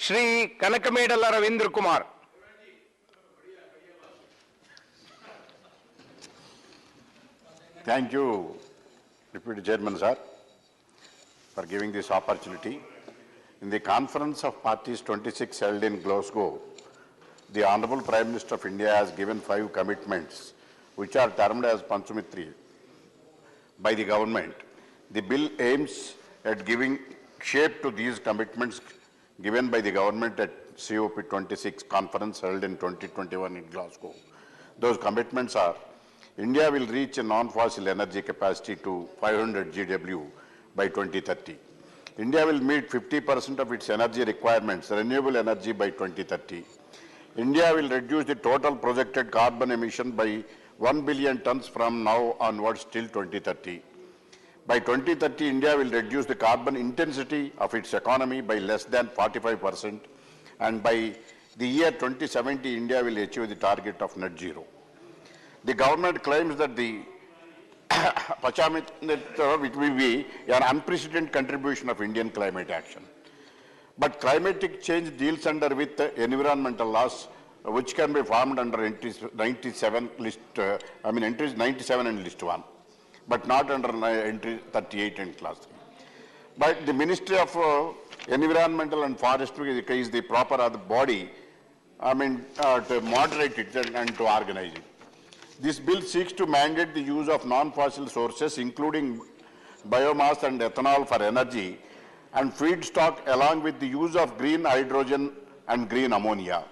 Shri Kanakamedala Ravindra Kumar. Thank you, Deputy Chairman sir, for giving this opportunity. In the Conference of Parties 26 held in Glasgow, the Honourable Prime Minister of India has given 5 commitments which are termed as Panchamitri by the government. The bill aims at giving shape to these commitments given by the government at COP26 conference held in 2021 in Glasgow. Those commitments are: India will reach a non-fossil energy capacity to 500 GW by 2030. India will meet 50% of its energy requirements, renewable energy, by 2030. India will reduce the total projected carbon emission by 1 billion tons from now onwards till 2030. By 2030, India will reduce the carbon intensity of its economy by less than 45%, and by the year 2070, India will achieve the target of net zero. The government claims that the which will be an unprecedented contribution of Indian climate action. But climatic change deals under with environmental laws, which can be formed under entries 97 list, entries 97 and list 1, but not under entry 38 and class 3. But the Ministry of Environmental and Forestry is the proper body, to moderate it and to organize it. This bill seeks to mandate the use of non-fossil sources, including biomass and ethanol for energy, and feedstock, along with the use of green hydrogen and green ammonia.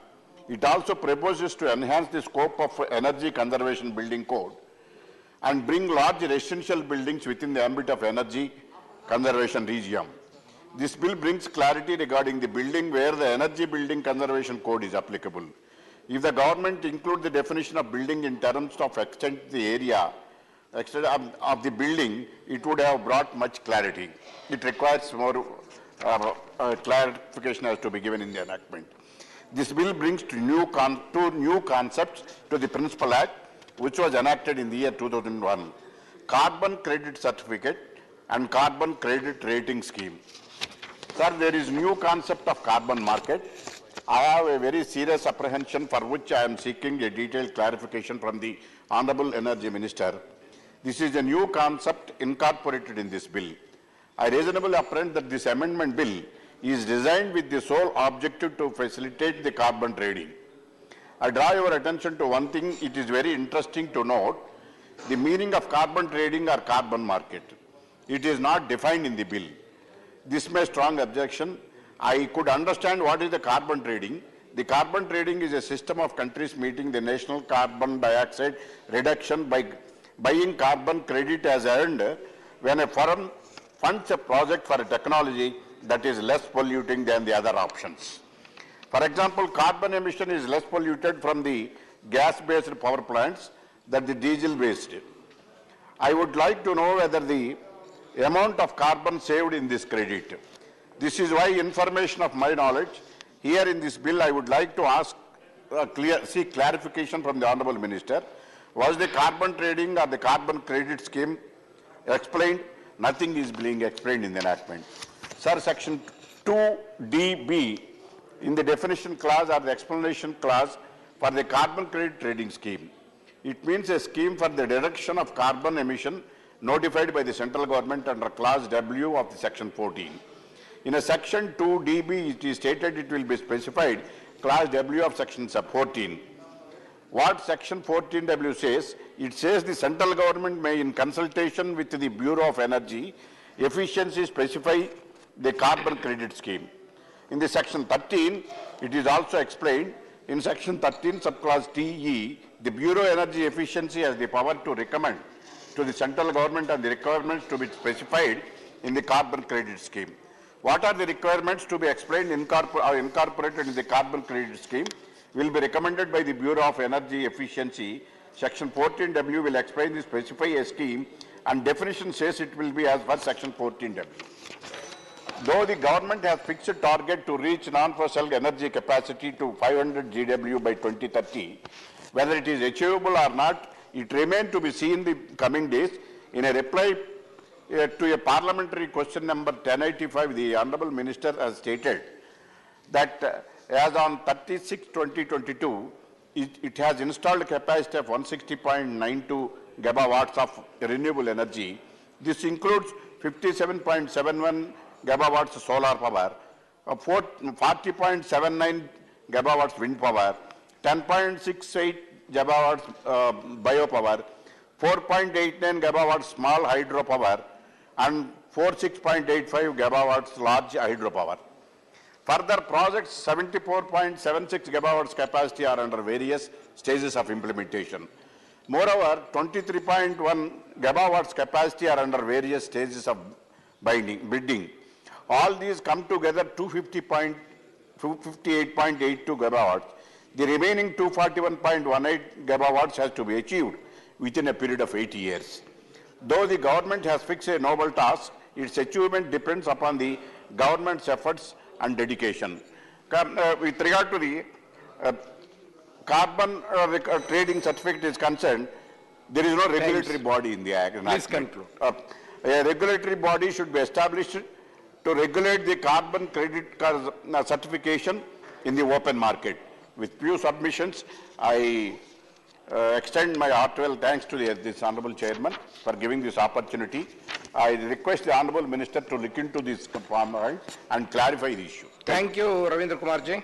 It also proposes to enhance the scope of Energy Conservation Building Code and bring large residential buildings within the ambit of Energy Conservation Regime. This bill brings clarity regarding the building where the Energy Building Conservation Code is applicable. If the government include the definition of building in terms of extent the area of the building, it would have brought much clarity. It requires more clarification has to be given in the enactment. This bill brings two new concepts to the Principal Act, which was enacted in the year 2001: Carbon Credit Certificate and Carbon Credit Rating Scheme. Sir, there is new concept of carbon market. I have a very serious apprehension for which I am seeking a detailed clarification from the Honourable Energy Minister. This is a new concept incorporated in this bill. I reasonably apprehend that this amendment bill is designed with the sole objective to facilitate the carbon trading. I draw your attention to one thing. It is very interesting to note the meaning of carbon trading or carbon market. It is not defined in the bill. This may strong objection. I could understand what is the carbon trading. The carbon trading is a system of countries meeting the national carbon dioxide reduction by buying carbon credit as earned when a firm funds a project for a technology that is less polluting than the other options. For example, carbon emission is less polluted from the gas-based power plants than the diesel-based. I would like to know whether the amount of carbon saved in this credit. This is why information of my knowledge. Here in this bill, I would like to ask, seek clarification from the Honourable Minister. Was the carbon trading or the carbon credit scheme explained? Nothing is being explained in the enactment. Sir, section 2DB in the definition clause or the explanation clause for the carbon credit trading scheme. It means a scheme for the reduction of carbon emission notified by the central government under clause W of the section 14. In a section 2DB, it is stated it will be specified clause W of section 14. What section 14W says? It says the central government may, in consultation with the Bureau of Energy Efficiency, specify the carbon credit scheme. In the section 13, it is also explained in section 13 subclause TE, the Bureau of Energy Efficiency has the power to recommend to the central government and the requirements to be specified in the carbon credit scheme. What are the requirements to be explained incorporated in the carbon credit scheme will be recommended by the Bureau of Energy Efficiency. Section 14W will explain the specify a scheme, and definition says it will be as per section 14W. Though the government has fixed a target to reach non-fossil energy capacity to 500 GW by 2030, whether it is achievable or not, it remains to be seen in the coming days. In a reply to a parliamentary question number 1085, the Honourable Minister has stated that as on 30/6/2022, it has installed capacity of 160.92 gigawatts of renewable energy. This includes 57.71 gigawatts solar power, 40.79 gigawatts wind power, 10.68 gigawatts biopower, 4.89 gigawatts small hydropower, and 46.85 gigawatts large hydropower. Further projects, 74.76 gigawatts capacity are under various stages of implementation. Moreover, 23.1 gigawatts capacity are under various stages of bidding. All these come together 258.82 gigawatts. The remaining 241.18 gigawatts has to be achieved within a period of 8 years. Though the government has fixed a noble task, its achievement depends upon the government's efforts and dedication. With regard to the carbon trading certificate is concerned, there is no regulatory body in the Act. Please conclude. A regulatory body should be established to regulate the carbon credit certification in the open market. With few submissions, I extend my heartfelt thanks to this Honourable Chairman for giving this opportunity. I request the Honourable Minister to look into this point and clarify the issue. Thank you, Ravindra Kumar ji.